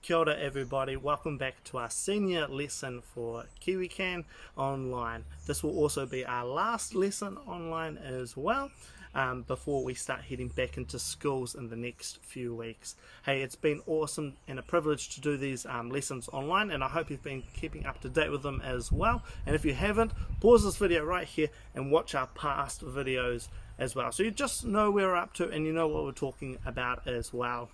Kia ora everybody, welcome back to our senior lesson for KiwiCan Online. This will also be our last lesson online as well before we start heading back into schools in the next few weeks. Hey, it's been awesome and a privilege to do these lessons online, and I hope you've been keeping up to date with them as well. And if you haven't, pause this video right here and watch our past videos as well, so you just know where we're up to and you know what we're talking about as well.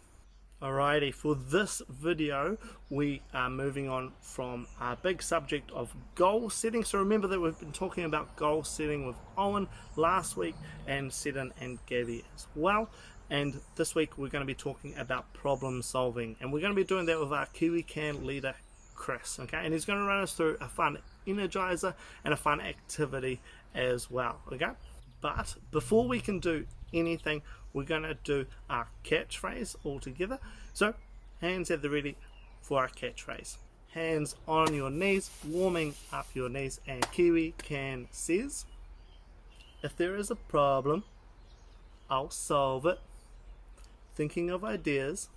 Alrighty, for this video we are moving on from our big subject of goal setting. So remember that we've been talking about goal setting with Owen last week and Seddon and Gabby as well, and this week we're going to be talking about problem solving, and we're going to be doing that with our KiwiCan leader Chris, okay, and he's going to run us through a fun energizer and a fun activity as well, okay. But before we can do anything, we're going to do our catchphrase all together. So hands at the ready for our catchphrase. Hands on your knees, warming up your knees, and KiwiCan says, if there is a problem, I'll solve it, thinking of ideas,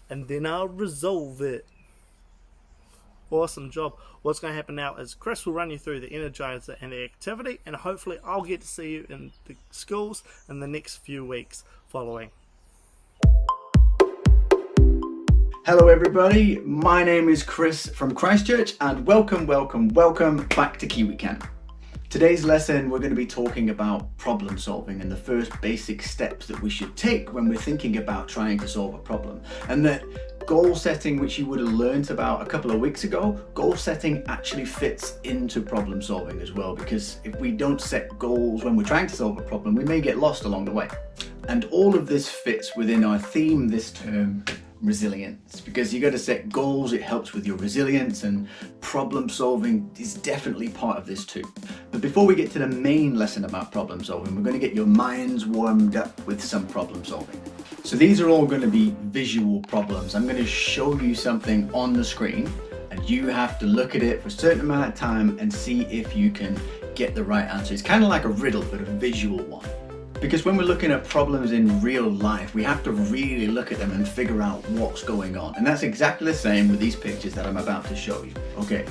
and then I'll resolve it. Awesome job. What's going to happen now is Chris will run you through the energizer and the activity, and hopefully I'll get to see you in the schools in the next few weeks following. Hello everybody, my name is Chris from Christchurch, and welcome back to KiwiCan. Today's lesson we're going to be talking about problem solving and the first basic steps that we should take when we're thinking about trying to solve a problem. And that goal setting, which you would have learnt about a couple of weeks ago, goal setting actually fits into problem solving as well, because if we don't set goals when we're trying to solve a problem, we may get lost along the way. And all of this fits within our theme this term, resilience, because you got to set goals. It helps with your resilience, and problem solving is definitely part of this too. But before we get to the main lesson about problem solving, we're going to get your minds warmed up with some problem solving. So these are all going to be visual problems. I'm going to show you something on the screen, and you have to look at it for a certain amount of time and see if you can get the right answer. It's kind of like a riddle, but a visual one. Because when we're looking at problems in real life, we have to really look at them and figure out what's going on. And that's exactly the same with these pictures that I'm about to show you. Okay,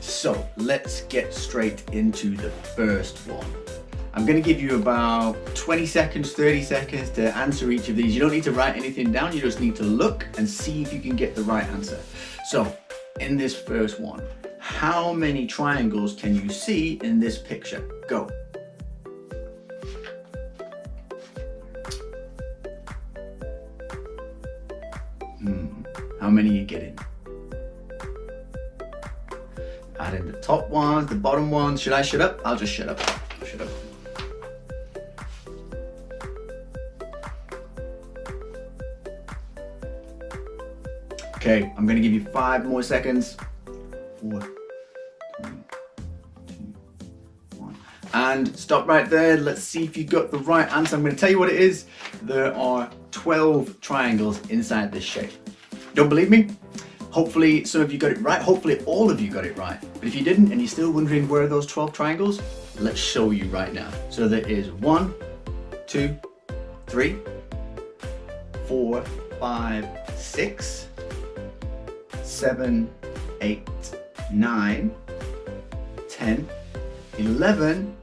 so let's get straight into the first one. I'm going to give you about 20 seconds, 30 seconds to answer each of these. You don't need to write anything down, you just need to look and see if you can get the right answer. So, in this first one, how many triangles can you see in this picture? Go. How many are you getting? Add in the top ones, the bottom ones. Should I shut up? I'll just shut up. Shut up. Okay, I'm going to give you 5 more seconds. 4, 3, 2, 1. And stop right there. Let's see if you got the right answer. I'm going to tell you what it is. There are 12 triangles inside this shape. Don't believe me? Hopefully some of you got it right. Hopefully all of you got it right. But if you didn't and you're still wondering where are those 12 triangles, let's show you right now. So there is 1, 2, 3, 4, 5, 6, 7, 8, 9, 10, 11,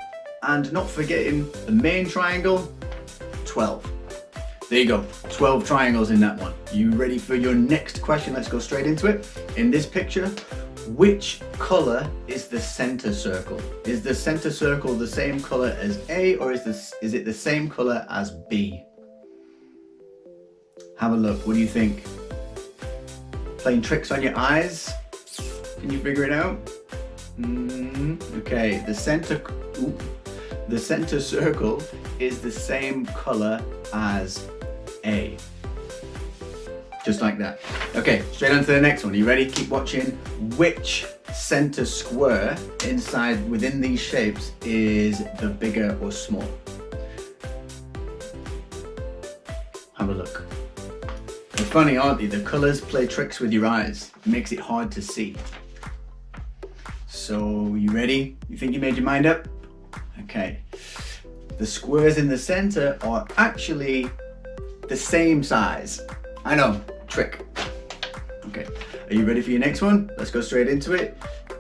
and not forgetting the main triangle, 12. There you go, 12 triangles in that one. You ready for your next question? Let's go straight into it. In this picture, which color is the center circle? Is the center circle the same color as A, or is it the same color as B? Have a look, what do you think? Playing tricks on your eyes? Can you figure it out? Okay, the center circle is the same color as A. Just like that. Okay, straight on to the next one. Are you ready? Keep watching. Which center square within these shapes is the bigger or small? Have a look. They're funny, aren't they? The colors play tricks with your eyes. It makes it hard to see. So, you ready? You think you made your mind up? Okay. The squares in the center are actually the same size. I know, trick. Okay, are you ready for your next one? Let's go straight into it.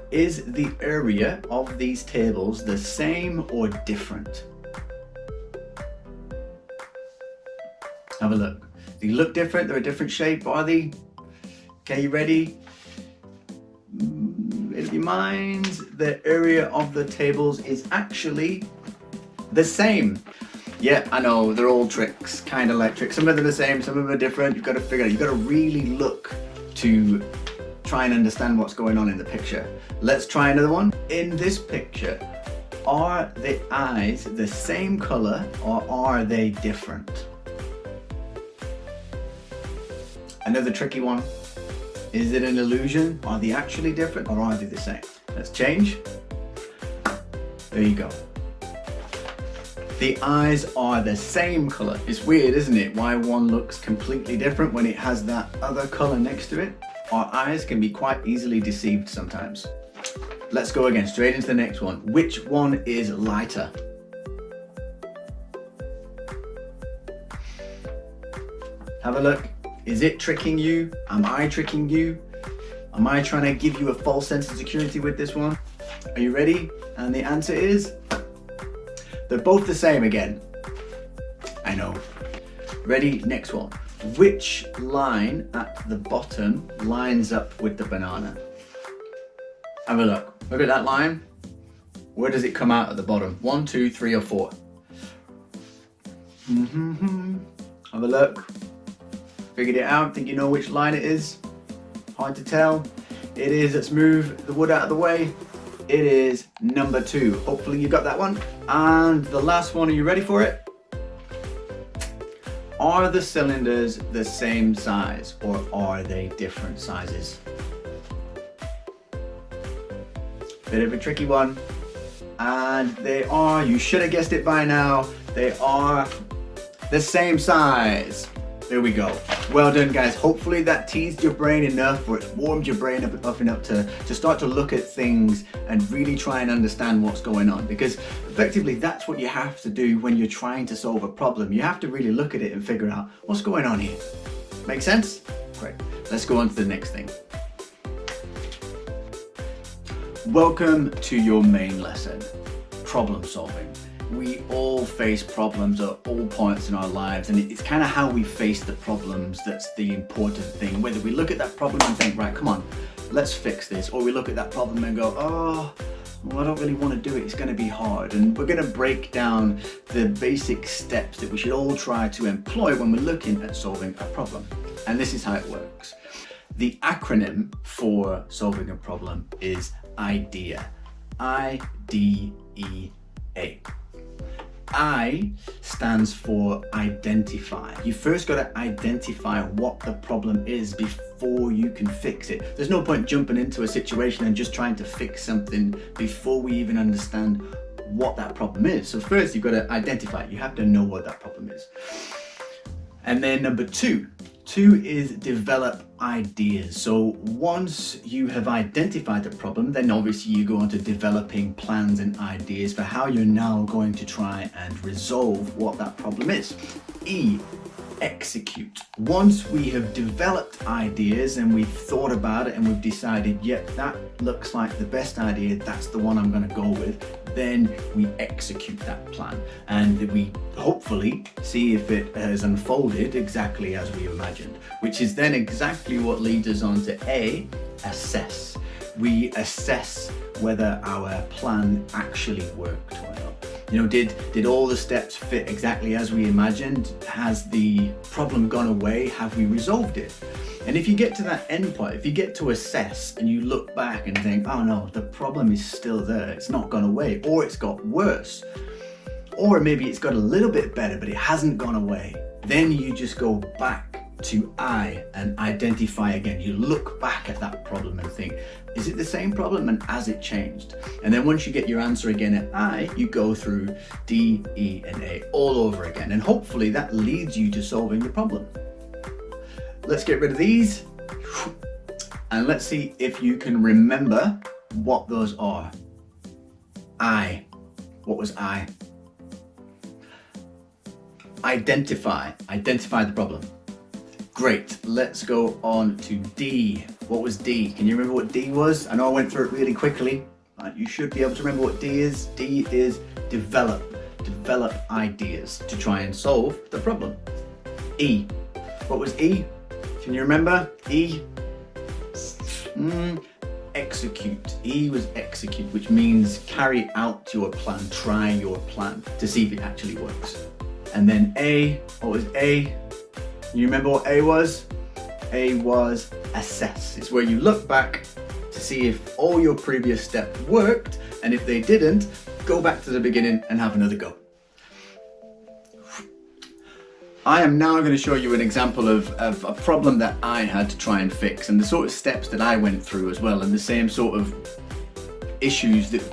Is the area of these tables the same or different? Have a look. Do you look different? They're a different shape, are they? Okay, you ready? In your minds, the area of the tables is actually the same. Yeah, I know, they're all tricks, kind of like tricks. Some of them are the same, some of them are different. You've got to figure it out. You've got to really look to try and understand what's going on in the picture. Let's try another one. In this picture, are the eyes the same color or are they different? Another tricky one. Is it an illusion? Are they actually different or are they the same? Let's change. There you go. The eyes are the same color. It's weird, isn't it? Why one looks completely different when it has that other color next to it. Our eyes can be quite easily deceived sometimes. Let's go again, straight into the next one. Which one is lighter? Have a look. Is it tricking you? Am I tricking you? Am I trying to give you a false sense of security with this one? Are you ready? And the answer is, they're both the same again. I know. Ready? Next one. Which line at the bottom lines up with the banana? Have a look. Look at that line. Where does it come out at the bottom? 1, 2, 3, or 4? Have a look. Figured it out. Think you know which line it is? Hard to tell. It is. Let's move the wood out of the way. It is number 2. Hopefully you got that one. And the last one, are you ready for it? Are the cylinders the same size or are they different sizes? Bit of a tricky one. And they are, you should have guessed it by now, they are the same size. There we go. Well done, guys. Hopefully that teased your brain enough, or it's warmed your brain up enough to start to look at things and really try and understand what's going on. Because effectively that's what you have to do when you're trying to solve a problem. You have to really look at it and figure out what's going on here. Make sense? Great. Let's go on to the next thing. Welcome to your main lesson, problem solving. We all face problems at all points in our lives, and it's kind of how we face the problems that's the important thing. Whether we look at that problem and think, right, come on, let's fix this, or we look at that problem and go, oh, well, I don't really want to do it, it's going to be hard. And we're going to break down the basic steps that we should all try to employ when we're looking at solving a problem. And this is how it works. The acronym for solving a problem is IDEA. IDEA. I stands for identify. You first got to identify what the problem is before you can fix it. There's no point jumping into a situation and just trying to fix something before we even understand what that problem is. So first you've got to identify it. You have to know what that problem is. And then number two is develop ideas. So once you have identified the problem, then obviously you go on to developing plans and ideas for how you're now going to try and resolve what that problem is. E, execute. Once we have developed ideas and we've thought about it and we've decided, yep, that looks like the best idea, that's the one I'm going to go with, then we execute that plan and we hopefully see if it has unfolded exactly as we imagined, which is then exactly what leads us on to A, assess. We assess whether our plan actually worked or not. You know, did all the steps fit exactly as we imagined? Has the problem gone away? Have we resolved it? And if you get to that end point, if you get to assess and you look back and think, oh no, the problem is still there, it's not gone away, or it's got worse, or maybe it's got a little bit better but it hasn't gone away, then you just go back to I and identify again. You look back at that problem and think, is it the same problem and has it changed? And then once you get your answer again at I, you go through D, E, and A all over again. And hopefully that leads you to solving the problem. Let's get rid of these. And let's see if you can remember what those are. I. What was I? Identify. Identify the problem. Great, let's go on to D. What was D? Can you remember what D was? I know I went through it really quickly, but you should be able to remember what D is. D is develop. Develop ideas to try and solve the problem. E. What was E? Can you remember? E. Execute. E was execute, which means carry out your plan, try your plan to see if it actually works. And then A. What was A? You remember what A was? A was assess. It's where you look back to see if all your previous steps worked, and if they didn't, go back to the beginning and have another go. I am now going to show you an example of a problem that I had to try and fix, and the sort of steps that I went through as well, and the same sort of issues that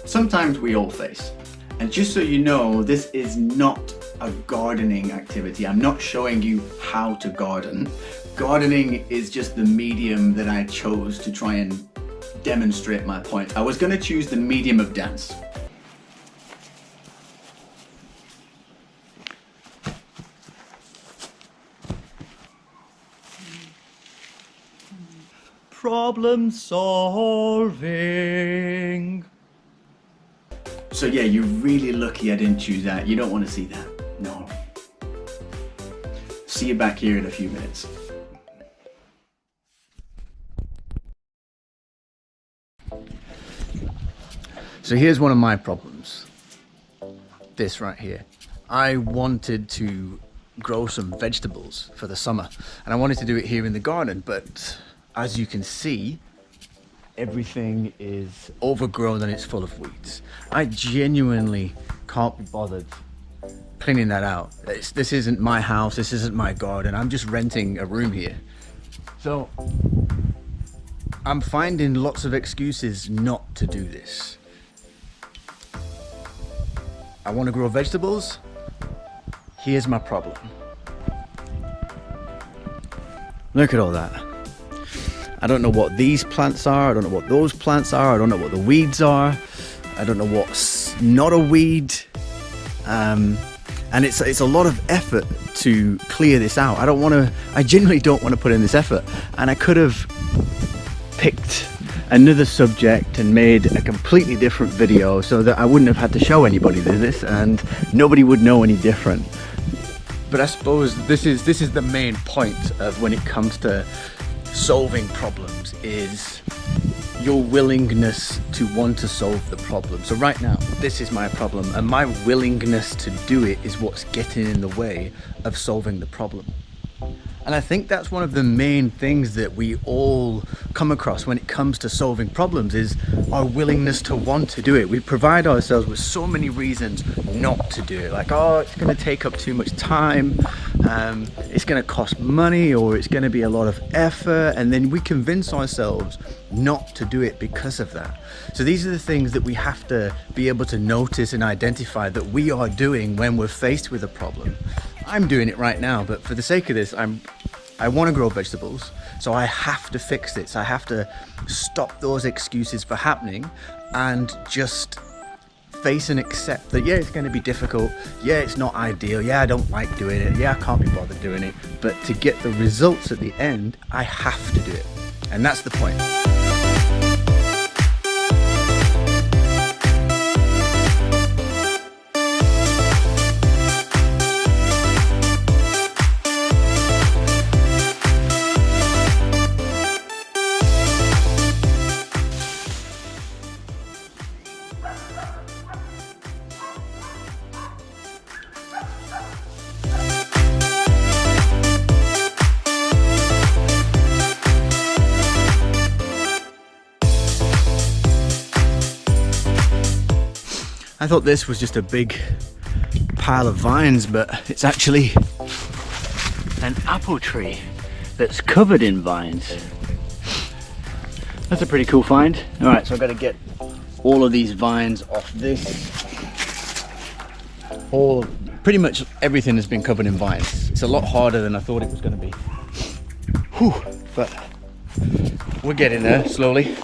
sometimes we all face. And just so you know, this is not a gardening activity. I'm not showing you how to garden. Gardening is just the medium that I chose to try and demonstrate my point. I was going to choose the medium of dance. Problem solving. So yeah, you're really lucky I didn't choose that. You don't want to see that. No. See you back here in a few minutes. So here's one of my problems. This right here. I wanted to grow some vegetables for the summer, and I wanted to do it here in the garden, but as you can see, everything is overgrown and it's full of weeds. I genuinely can't be bothered cleaning that out. This isn't my house, this isn't my garden, I'm just renting a room here. So I'm finding lots of excuses not to do this. I want to grow vegetables. Here's my problem. Look at all that. I don't know what these plants are, I don't know what those plants are, I don't know what the weeds are, I don't know what's not a weed. And it's a lot of effort to clear this out. I genuinely don't want to put in this effort. And I could have picked another subject and made a completely different video so that I wouldn't have had to show anybody this and nobody would know any different. But I suppose this is the main point of when it comes to solving problems, is your willingness to want to solve the problem. So right now, this is my problem, and my willingness to do it is what's getting in the way of solving the problem. And I think that's one of the main things that we all come across when it comes to solving problems, is our willingness to want to do it. We provide ourselves with so many reasons not to do it. Like, oh, it's going to take up too much time, it's going to cost money, or it's going to be a lot of effort. And then we convince ourselves not to do it because of that. So these are the things that we have to be able to notice and identify that we are doing when we're faced with a problem. I'm doing it right now, but for the sake of this, I want to grow vegetables, so I have to fix this. I have to stop those excuses for happening and just face and accept that, yeah, it's going to be difficult, yeah, it's not ideal, yeah, I don't like doing it, yeah, I can't be bothered doing it, but to get the results at the end, I have to do it. And that's the point. I thought this was just a big pile of vines, but it's actually an apple tree that's covered in vines. That's a pretty cool find. All right, so I've got to get all of these vines off this. Pretty much everything has been covered in vines. It's a lot harder than I thought it was going to be. Whew, but we're getting there slowly.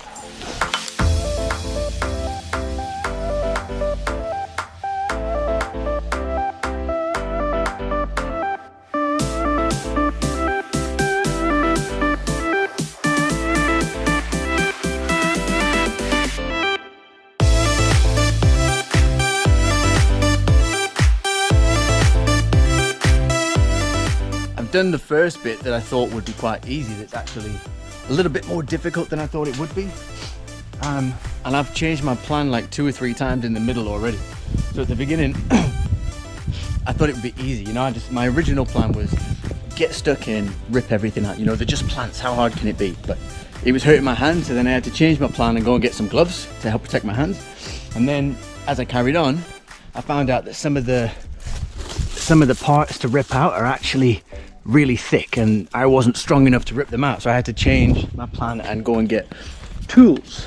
done the first bit that I thought would be quite easy. That's actually a little bit more difficult than I thought it would be. And I've changed my plan like 2 or 3 times in the middle already. So at the beginning, I thought it would be easy. You know, my original plan was get stuck in, rip everything out. You know, they're just plants, how hard can it be? But it was hurting my hands, so then I had to change my plan and go and get some gloves to help protect my hands. And then as I carried on, I found out that some of the parts to rip out are actually really thick, and I wasn't strong enough to rip them out, so I had to change my plan and go and get tools,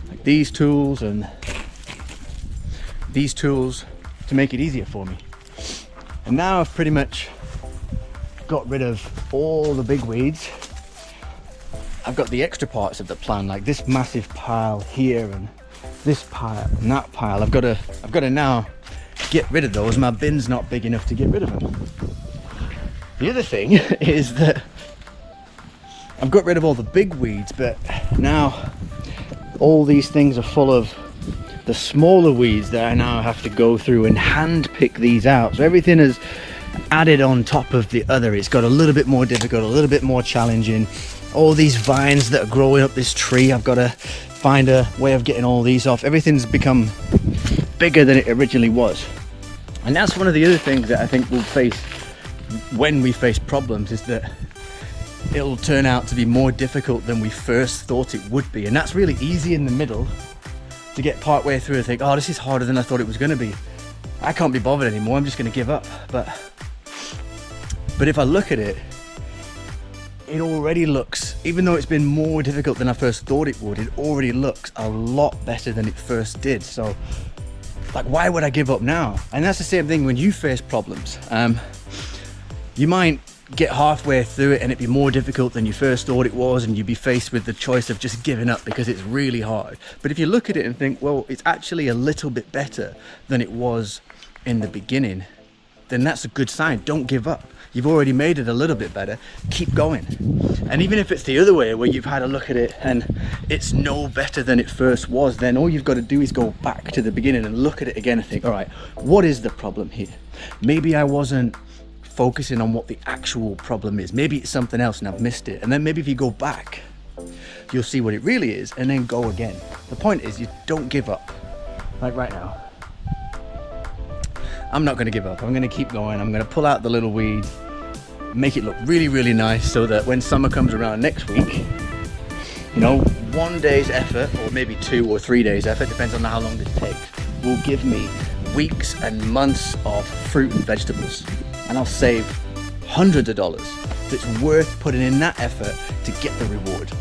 like these tools and these tools, to make it easier for me. And now I've pretty much got rid of all the big weeds. I've got the extra parts of the plan, like this massive pile here and this pile and that pile. I've got to now get rid of those. My bin's not big enough to get rid of them. The other thing is that I've got rid of all the big weeds, but now all these things are full of the smaller weeds that I now have to go through and hand pick these out. So everything is added on top of the other. It's got a little bit more difficult, a little bit more challenging. All these vines that are growing up this tree, I've got to find a way of getting all these off. Everything's become bigger than it originally was. And that's one of the other things that I think we'll face when we face problems, is that it'll turn out to be more difficult than we first thought it would be. And that's really easy in the middle, to get part way through and think, oh, this is harder than I thought it was going to be. I can't be bothered anymore, I'm just going to give up. But if I look at it, it already looks, even though it's been more difficult than I first thought it would, it already looks a lot better than it first did. So, like, why would I give up now? And that's the same thing when you face problems. You might get halfway through it and it'd be more difficult than you first thought it was, and you'd be faced with the choice of just giving up because it's really hard. But if you look at it and think, well, it's actually a little bit better than it was in the beginning, then that's a good sign. Don't give up. You've already made it a little bit better. Keep going. And even if it's the other way, where you've had a look at it and it's no better than it first was, then all you've got to do is go back to the beginning and look at it again and think, all right, what is the problem here? Maybe I wasn't focusing on what the actual problem is. Maybe it's something else and I've missed it. And then maybe if you go back, you'll see what it really is, and then go again. The point is, you don't give up. Like right now, I'm not going to give up. I'm going to keep going. I'm going to pull out the little weeds, make it look really, really nice, so that when summer comes around next week, you know, 1 day's effort, or maybe 2 or 3 days effort, depends on how long this takes, will give me weeks and months of fruit and vegetables. And I'll save hundreds of dollars. That's worth putting in that effort to get the reward.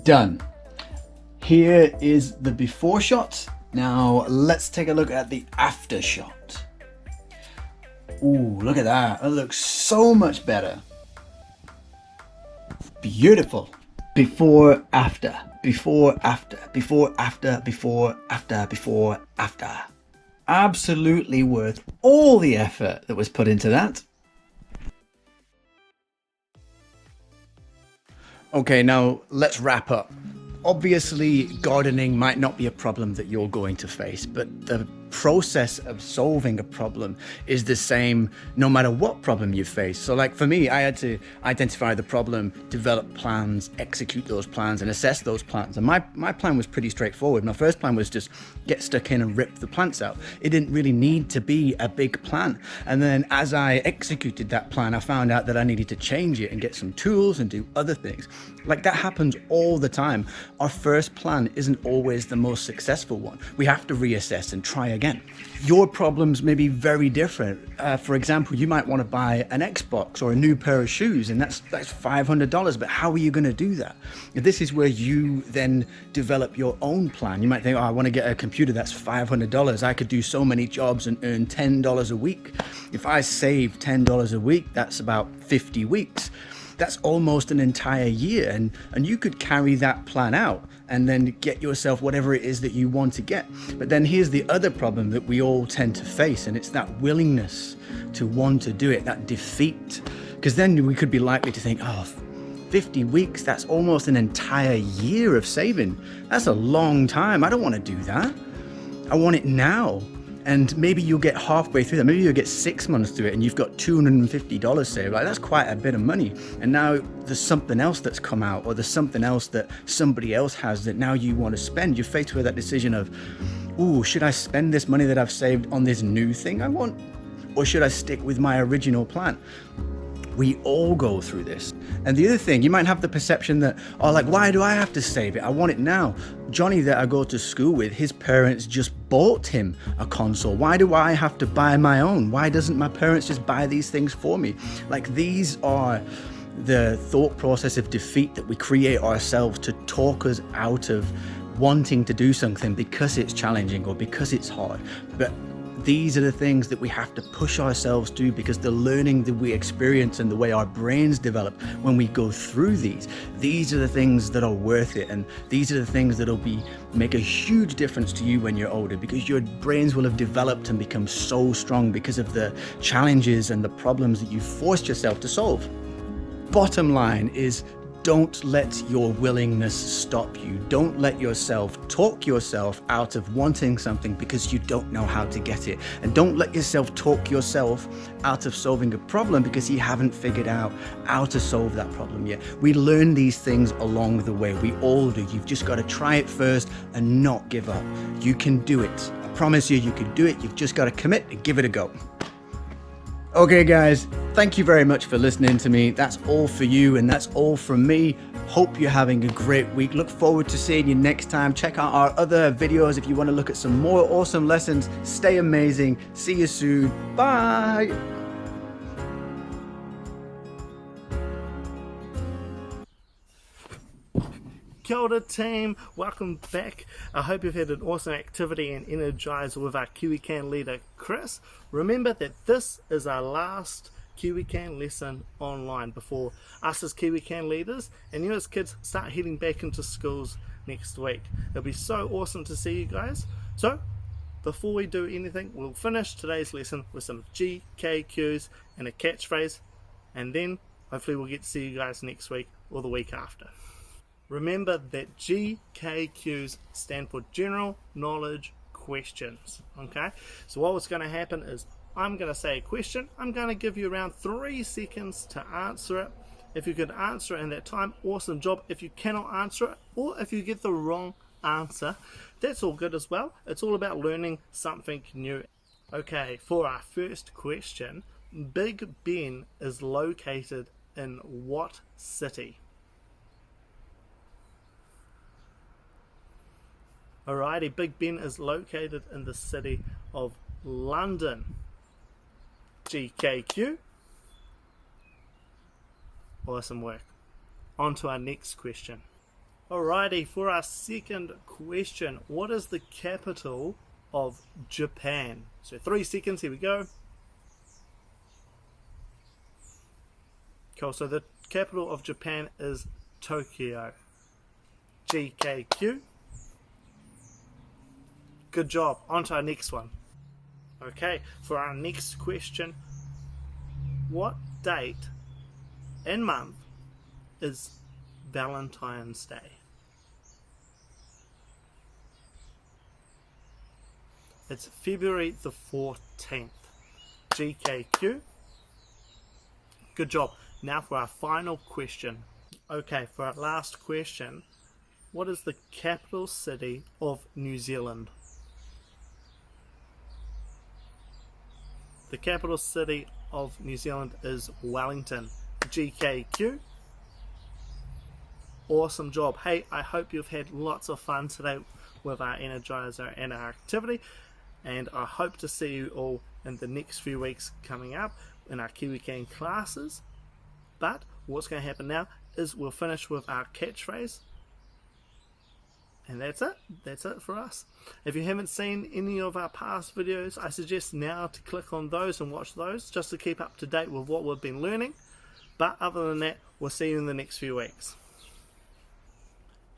Done. Here is the before shot. Now let's take a look at the after shot. Ooh, look at that. That looks so much better. Beautiful. Before, after, before, after, before, after, before, after, before, after. Absolutely worth all the effort that was put into that. Okay, now let's wrap up. Obviously, gardening might not be a problem that you're going to face, but the process of solving a problem is the same no matter what problem you face. So like for me, I had to identify the problem, develop plans, execute those plans, and assess those plans. And my plan was pretty straightforward. My first plan was just get stuck in and rip the plants out. It didn't really need to be a big plan. And then as I executed that plan, I found out that I needed to change it and get some tools and do other things. Like that happens all the time. Our first plan isn't always the most successful one. We have to reassess and try again. again. Your problems may be very different. For example, you might want to buy an Xbox or a new pair of shoes, and that's $500. But how are you going to do that? This is where you then develop your own plan. You might think, oh, I want to get a computer that's $500. I could do so many jobs and earn $10 a week. If I save $10 a week, that's about 50 weeks. That's almost an entire year, and you could carry that plan out and then get yourself whatever it is that you want to get. But then here's the other problem that we all tend to face, and it's that willingness to want to do it, that defeat. Because then we could be likely to think, oh, 50 weeks, that's almost an entire year of saving. That's a long time. I don't want to do that. I want it now. And maybe you'll get halfway through that. Maybe you'll get 6 months through it and you've got $250 saved. Like, that's quite a bit of money. And now there's something else that's come out, or there's something else that somebody else has that now you want to spend. You're faced with that decision of, ooh, should I spend this money that I've saved on this new thing I want? Or should I stick with my original plan? We all go through this. And the other thing, you might have the perception that, oh, like, why do I have to save it? I want it now. Johnny that I go to school with, his parents just bought him a console. Why do I have to buy my own? Why doesn't my parents just buy these things for me? Like, these are the thought process of defeat that we create ourselves to talk us out of wanting to do something because it's challenging or because it's hard. But these are the things that we have to push ourselves to, because the learning that we experience and the way our brains develop when we go through these are the things that are worth it. And these are the things that'll make a huge difference to you when you're older, because your brains will have developed and become so strong because of the challenges and the problems that you forced yourself to solve. Bottom line is, don't let your willingness stop you. Don't let yourself talk yourself out of wanting something because you don't know how to get it. And don't let yourself talk yourself out of solving a problem because you haven't figured out how to solve that problem yet. We learn these things along the way. We all do. You've just got to try it first and not give up. You can do it. I promise you can do it. You've just got to commit and give it a go. Okay guys, thank you very much for listening to me. That's all for you and that's all from me. Hope you're having a great week. Look forward to seeing you next time. Check out our other videos if you want to look at some more awesome lessons. Stay amazing. See you soon. Bye. Kia ora team, welcome back. I hope you've had an awesome activity and energized with our KiwiCan leader Chris. Remember that this is our last KiwiCan lesson online before us as KiwiCan leaders and you as kids start heading back into schools next week. It'll be so awesome to see you guys. So before we do anything, we'll finish today's lesson with some GKQs and a catchphrase, and then hopefully we'll get to see you guys next week or the week after. Remember that GKQs stand for General Knowledge Questions, okay? So what's going to happen is I'm going to say a question. I'm going to give you around 3 seconds to answer it. If you can answer it in that time, awesome job. If you cannot answer it, or if you get the wrong answer, that's all good as well. It's all about learning something new. Okay, for our first question, Big Ben is located in what city? Alrighty, Big Ben is located in the city of London. GKQ. Awesome work. On to our next question. Alrighty, for our second question, what is the capital of Japan? So 3 seconds, here we go. Cool, so the capital of Japan is Tokyo. GKQ. Good job. On to our next one. Okay, for our next question, what date and month is Valentine's Day? It's February the 14th. GKQ. Good job. Now for our final question. Okay, for our last question, what is the capital city of New Zealand? The capital city of New Zealand is Wellington. GKQ. Awesome job. Hey, I hope you've had lots of fun today with our Energizer and our activity. and I hope to see you all in the next few weeks coming up in our KiwiCan classes. But what's going to happen now is we'll finish with our catchphrase, and that's it for us. If you haven't seen any of our past videos, I suggest now to click on those and watch those just to keep up to date with what we've been learning. But other than that, we'll see you in the next few weeks.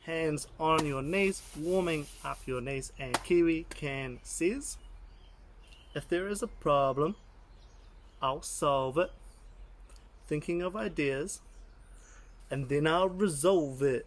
Hands on your knees, warming up your knees, and KiwiCan says, if there is a problem, I'll solve it, thinking of ideas, and then I'll resolve it.